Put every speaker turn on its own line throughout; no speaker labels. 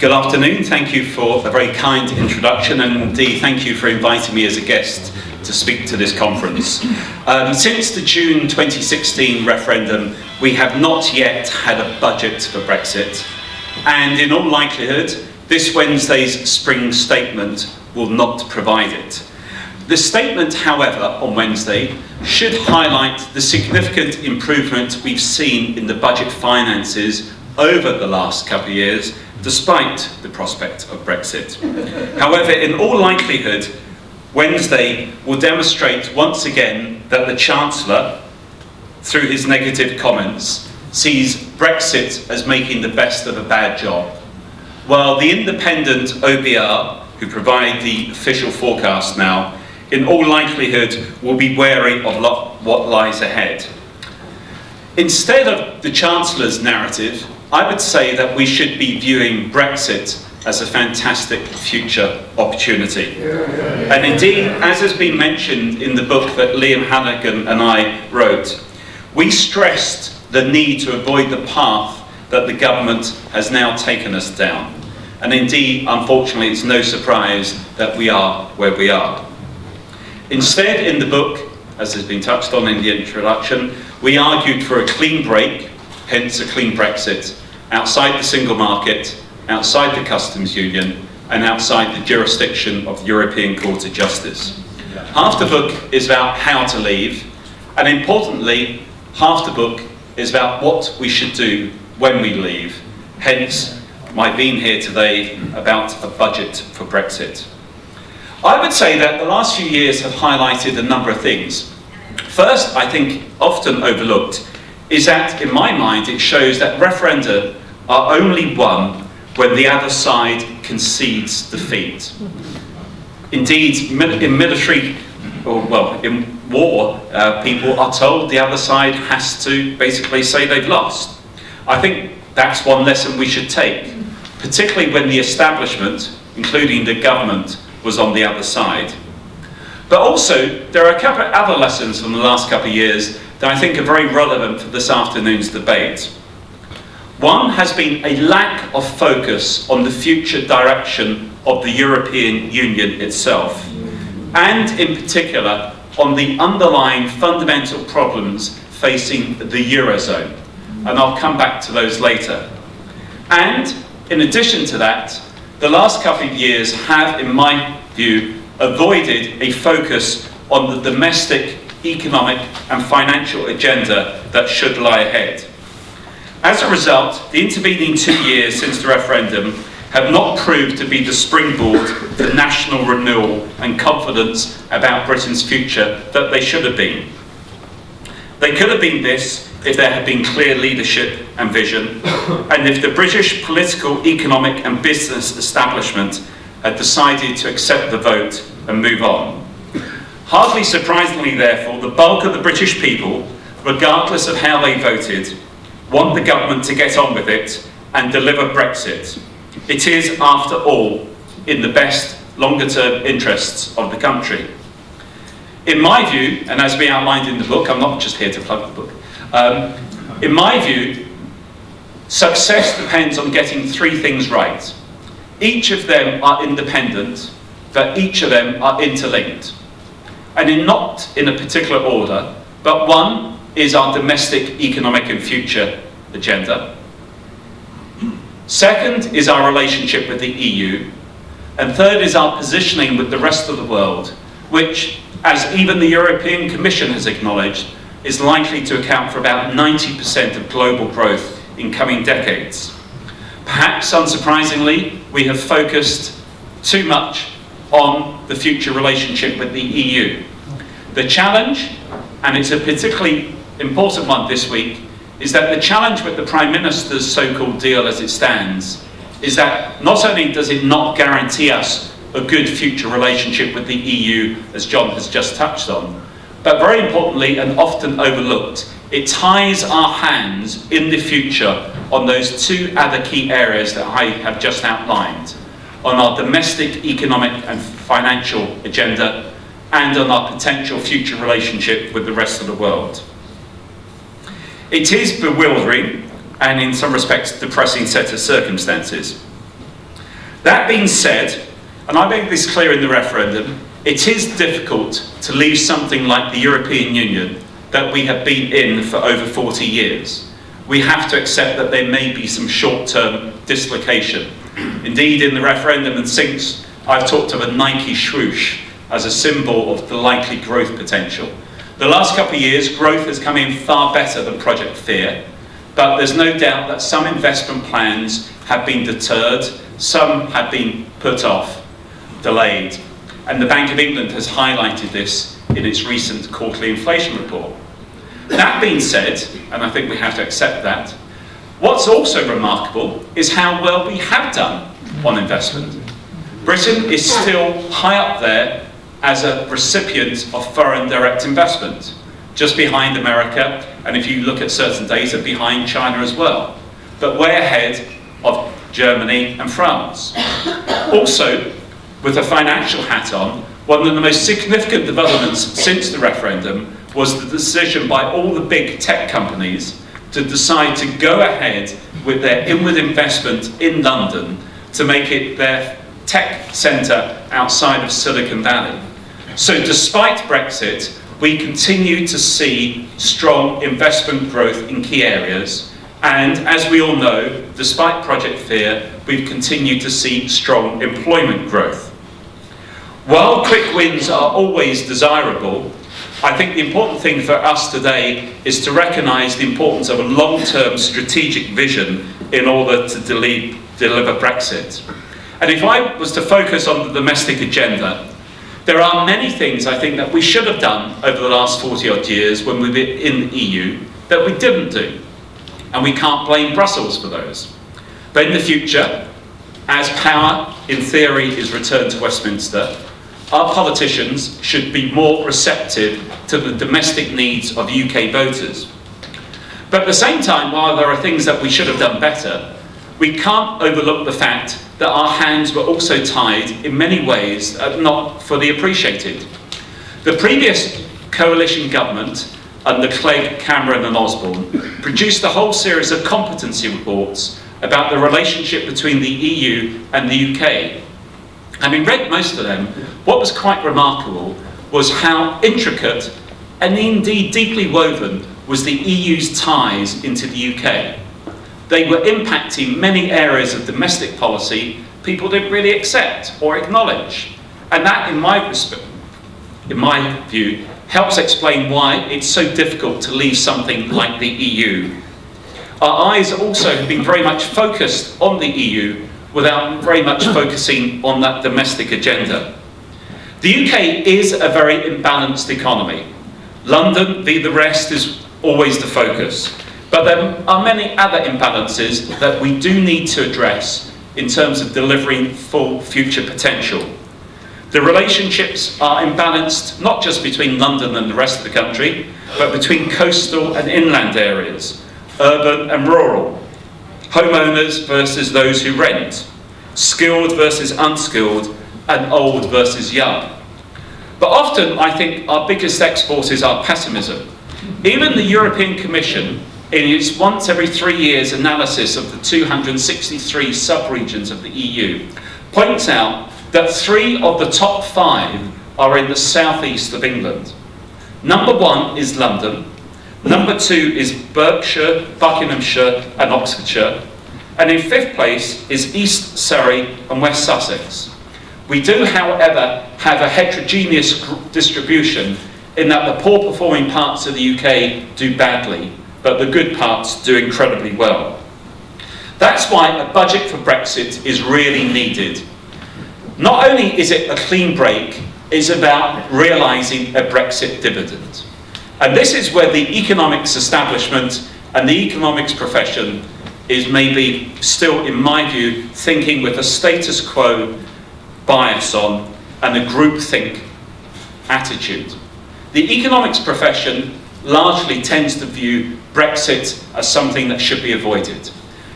Good afternoon. Thank you for a very kind introduction, and indeed thank you for inviting me as a guest to speak to this conference. Since the June 2016 referendum, we have not yet had a budget for Brexit, and in all likelihood, this Wednesday's spring statement will not provide it. The statement, however, on Wednesday should highlight the significant improvement we've seen in the budget finances over the last couple of years, despite the prospect of Brexit. However, in all likelihood, Wednesday will demonstrate once again that the Chancellor, through his negative comments, sees Brexit as making the best of a bad job, while the independent OBR, who provide the official forecast now, in all likelihood will be wary of what lies ahead. Instead of the Chancellor's narrative, I would say that we should be viewing Brexit as a fantastic future opportunity. And indeed, as has been mentioned in the book that Liam Hannigan and I wrote, we stressed the need to avoid the path that the government has now taken us down. And indeed, unfortunately, it's no surprise that we are where we are. Instead, in the book, as has been touched on in the introduction, we argued for a clean break, hence a clean Brexit, outside the single market, outside the customs union, and outside the jurisdiction of the European Court of Justice. Half the book is about how to leave, and importantly, half the book is about what we should do when we leave, hence my being here today about a budget for Brexit. I would say that the last few years have highlighted a number of things. First, I think often overlooked, is that, in my mind, it shows that referenda are only won when the other side concedes defeat. Indeed, in military, in war, people are told the other side has to basically say they've lost. I think that's one lesson we should take, particularly when the establishment, including the government, was on the other side. But also, there are a couple of other lessons from the last couple of years that I think are very relevant for this afternoon's debate. One has been a lack of focus on the future direction of the European Union itself, and in particular on the underlying fundamental problems facing the Eurozone. And I'll come back to those later. And in addition to that, the last couple of years have, in my view, avoided a focus on the domestic, economic and financial agenda that should lie ahead. As a result, the intervening 2 years since the referendum have not proved to be the springboard for national renewal and confidence about Britain's future that they should have been. They could have been this if there had been clear leadership and vision, and if the British political, economic and business establishment had decided to accept the vote and move on. Hardly surprisingly, therefore, the bulk of the British people, regardless of how they voted, want the government to get on with it and deliver Brexit. It is, after all, in the best longer-term interests of the country. In my view, and as we outlined in the book, I'm not just here to plug the book, in my view, success depends on getting three things right. Each of them are independent, but each of them are interlinked. And not in a particular order, but one is our domestic, economic and future agenda. Second is our relationship with the EU. And third is our positioning with the rest of the world, which, as even the European Commission has acknowledged, is likely to account for about 90% of global growth in coming decades. Perhaps unsurprisingly, we have focused too much on the future relationship with the EU. The challenge, and it's a particularly important one this week, is that the challenge with the Prime Minister's so-called deal as it stands is that not only does it not guarantee us a good future relationship with the EU, as John has just touched on, but very importantly and often overlooked, it ties our hands in the future on those two other key areas that I have just outlined, on our domestic, economic and financial agenda, and on our potential future relationship with the rest of the world. It is bewildering and in some respects depressing set of circumstances. That being said, and I made this clear in the referendum, it is difficult to leave something like the European Union that we have been in for over 40 years. We have to accept that there may be some short-term dislocation. Indeed, in the referendum and since, I've talked of a Nike swoosh as a symbol of the likely growth potential. The last couple of years, growth has come in far better than Project Fear, but there's no doubt that some investment plans have been deterred, some have been put off, delayed, and the Bank of England has highlighted this in its recent quarterly inflation report. That being said, and I think we have to accept that, what's also remarkable is how well we have done on investment. Britain is still high up there as a recipient of foreign direct investment, just behind America, and if you look at certain data, behind China as well. But way ahead of Germany and France. Also, with a financial hat on, one of the most significant developments since the referendum was the decision by all the big tech companies to decide to go ahead with their inward investment in London to make it their tech centre outside of Silicon Valley. So despite Brexit, we continue to see strong investment growth in key areas, and as we all know, despite Project Fear, we've continued to see strong employment growth. While quick wins are always desirable, I think the important thing for us today is to recognise the importance of a long-term strategic vision in order to deliver Brexit. And if I was to focus on the domestic agenda, there are many things I think that we should have done over the last 40-odd years when we were in the EU that we didn't do. And we can't blame Brussels for those. But in the future, as power, in theory, is returned to Westminster, our politicians should be more receptive to the domestic needs of UK voters. But at the same time, while there are things that we should have done better, we can't overlook the fact that our hands were also tied in many ways not fully appreciated. The previous coalition government under Clegg, Cameron and Osborne produced a whole series of competency reports about the relationship between the EU and the UK. Having read most of them, what was quite remarkable was how intricate and indeed deeply woven was the EU's ties into the UK. They were impacting many areas of domestic policy people didn't really accept or acknowledge. And that, in my view, helps explain why it's so difficult to leave something like the EU. Our eyes also have been very much focused on the EU without very much focusing on that domestic agenda. The UK is a very imbalanced economy. London, the rest, is always the focus. But there are many other imbalances that we do need to address in terms of delivering full future potential. The relationships are imbalanced not just between London and the rest of the country, but between coastal and inland areas, urban and rural, homeowners versus those who rent, skilled versus unskilled, and old versus young. But often I think our biggest export is our pessimism. Even the European Commission, in its once every 3 years analysis of the 263 sub-regions of the EU, points out that 3 of the top 5 are in the southeast of England. Number 1 is London, number 2 is Berkshire, Buckinghamshire and Oxfordshire, and in 5th place is East Surrey and West Sussex. We do, however, have a heterogeneous distribution in that the poor performing parts of the UK do badly, but the good parts do incredibly well. That's why a budget for Brexit is really needed. Not only is it a clean break, it's about realising a Brexit dividend. And this is where the economics establishment and the economics profession is maybe still, in my view, thinking with a status quo bias on and a groupthink attitude. The economics profession largely tends to view Brexit as something that should be avoided.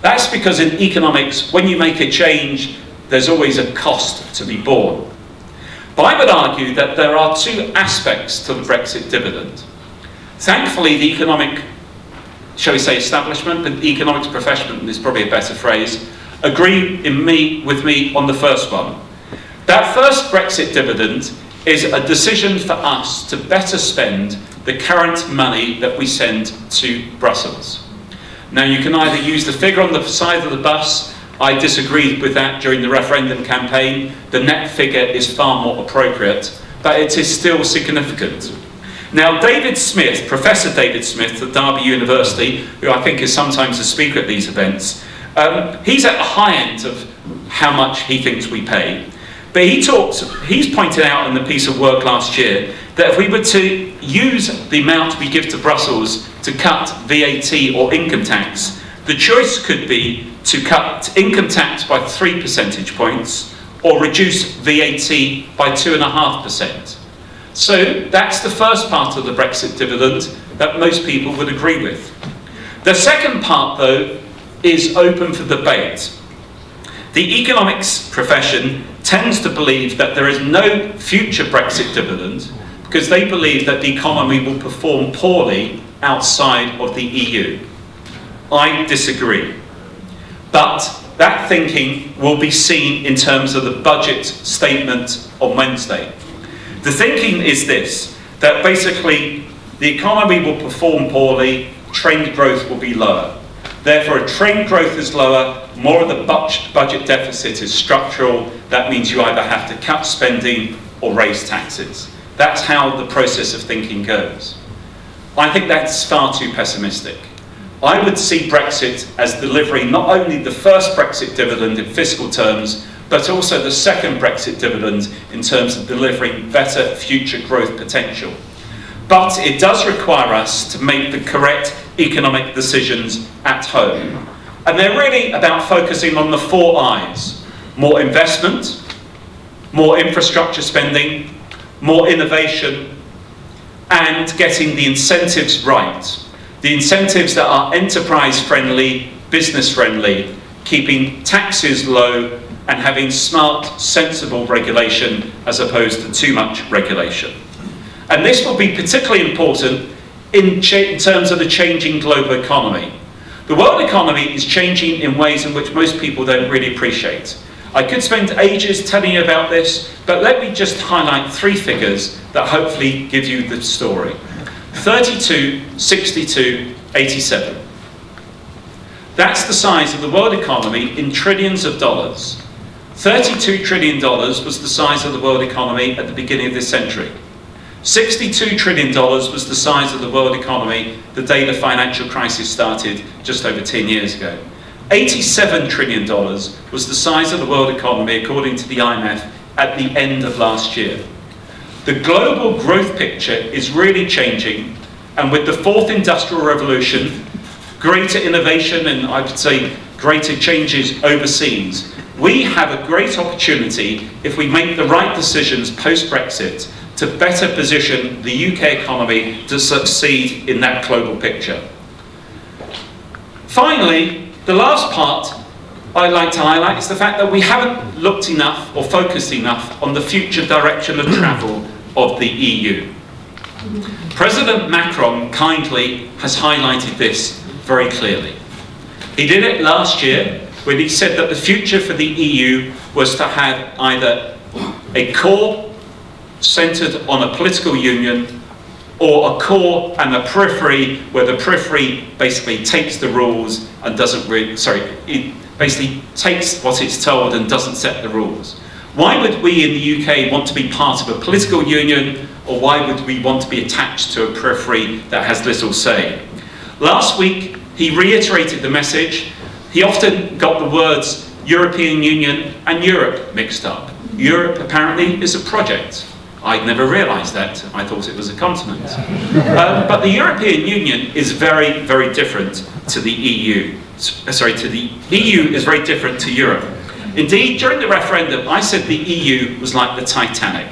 That's because in economics, when you make a change, there's always a cost to be borne. But I would argue that there are 2 aspects to the Brexit dividend. Thankfully, the economic, shall we say, establishment, but the economics profession is probably a better phrase, agree with me on the first one. That first Brexit dividend is a decision for us to better spend the current money that we send to Brussels. Now, you can either use the figure on the side of the bus. I disagreed with that during the referendum campaign. The net figure is far more appropriate, but it is still significant. Now, David Smith, Professor David Smith at Derby University, who I think is sometimes a speaker at these events, he's at the high end of how much he thinks we pay. But he's pointed out in the piece of work last year that if we were to use the amount we give to Brussels to cut VAT or income tax, the choice could be to cut income tax by 3 percentage points or reduce VAT by 2.5%. So that's the first part of the Brexit dividend that most people would agree with. The second part, though, is open for debate. The economics profession tends to believe that there is no future Brexit dividend because they believe that the economy will perform poorly outside of the EU. I disagree. But that thinking will be seen in terms of the budget statement on Wednesday. The thinking is this, that basically the economy will perform poorly, trade growth will be lower. Therefore, if trade growth is lower, more of the budget deficit is structural. That means you either have to cut spending or raise taxes. That's how the process of thinking goes. I think that's far too pessimistic. I would see Brexit as delivering not only the first Brexit dividend in fiscal terms, but also the second Brexit dividend in terms of delivering better future growth potential. But it does require us to make the correct economic decisions at home. And they're really about focusing on the 4 I's. More investment, more infrastructure spending, more innovation, and getting the incentives right. The incentives that are enterprise-friendly, business-friendly, keeping taxes low, and having smart, sensible regulation as opposed to too much regulation. And this will be particularly important in terms of the changing global economy. The world economy is changing in ways in which most people don't really appreciate. I could spend ages telling you about this, but let me just highlight 3 figures that hopefully give you the story. 32, 62, 87. That's the size of the world economy in trillions of dollars. $32 trillion was the size of the world economy at the beginning of this century. $62 trillion was the size of the world economy the day the financial crisis started just over 10 years ago. $87 trillion was the size of the world economy, according to the IMF, at the end of last year. The global growth picture is really changing, and with the 4th industrial revolution, greater innovation and I would say greater changes overseas, we have a great opportunity, if we make the right decisions post-Brexit, to better position the UK economy to succeed in that global picture. Finally, the last part I'd like to highlight is the fact that we haven't looked enough or focused enough on the future direction of travel of the EU. President Macron kindly has highlighted this very clearly. He did it last year when he said that the future for the EU was to have either a core centred on a political union or a core and a periphery where the periphery basically takes the rules and doesn't really, it basically takes what it's told and doesn't set the rules. Why would we in the UK want to be part of a political union, or why would we want to be attached to a periphery that has little say? Last week he reiterated the message. He often got the words European Union and Europe mixed up. Europe apparently is a project. I'd never realised that. I thought it was a continent. But the European Union is very, very different to the EU. The EU is very different to Europe. Indeed, during the referendum, I said the EU was like the Titanic.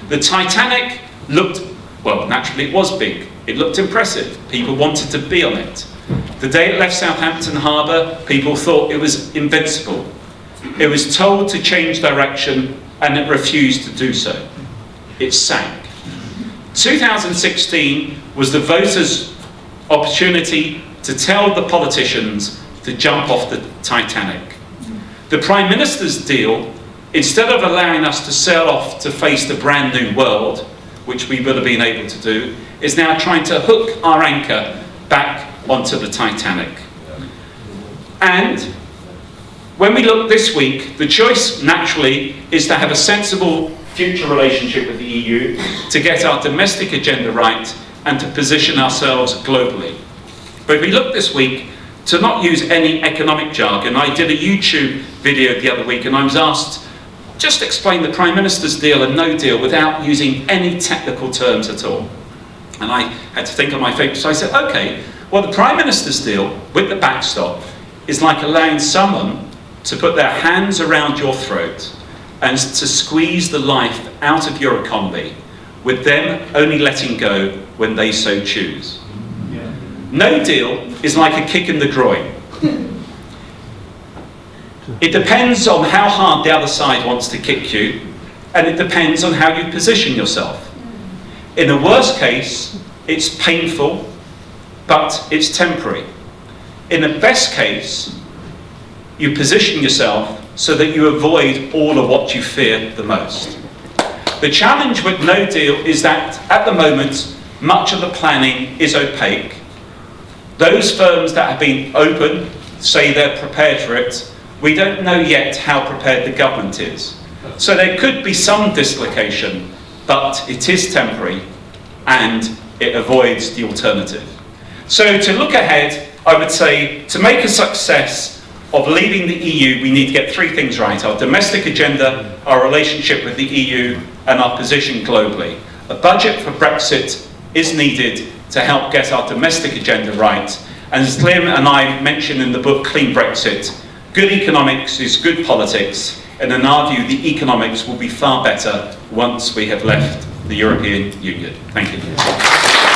The Titanic looked, well, naturally it was big. It looked impressive. People wanted to be on it. The day it left Southampton Harbour, people thought it was invincible. It was told to change direction and it refused to do so. It sank. 2016 was the voters' opportunity to tell the politicians to jump off the Titanic. The Prime Minister's deal, instead of allowing us to sail off to face the brand new world, which we would have been able to do, is now trying to hook our anchor back onto the Titanic. And when we look this week, the choice naturally is to have a sensible future relationship with the EU, to get our domestic agenda right, and to position ourselves globally. But if we look this week, to not use any economic jargon, I did a YouTube video the other week and I was asked, just explain the Prime Minister's deal and no deal without using any technical terms at all. And I had to think on my feet, so I said, okay, well, the Prime Minister's deal with the backstop is like allowing someone to put their hands around your throat and to squeeze the life out of your economy, with them only letting go when they so choose. No deal is like a kick in the groin. It depends on how hard the other side wants to kick you, and it depends on how you position yourself. In the worst case, it's painful, but it's temporary. In the best case, you position yourself so that you avoid all of what you fear the most. The challenge with no deal is that at the moment, much of the planning is opaque. Those firms that have been open say they're prepared for it. We don't know yet how prepared the government is. So there could be some dislocation, but it is temporary and it avoids the alternative. So to look ahead, I would say to make a success of leaving the EU, we need to get three things right: our domestic agenda, our relationship with the EU, and our position globally. A budget for Brexit is needed to help get our domestic agenda right. And as Liam and I mentioned in the book Clean Brexit, good economics is good politics, and in our view, the economics will be far better once we have left the European Union. Thank you.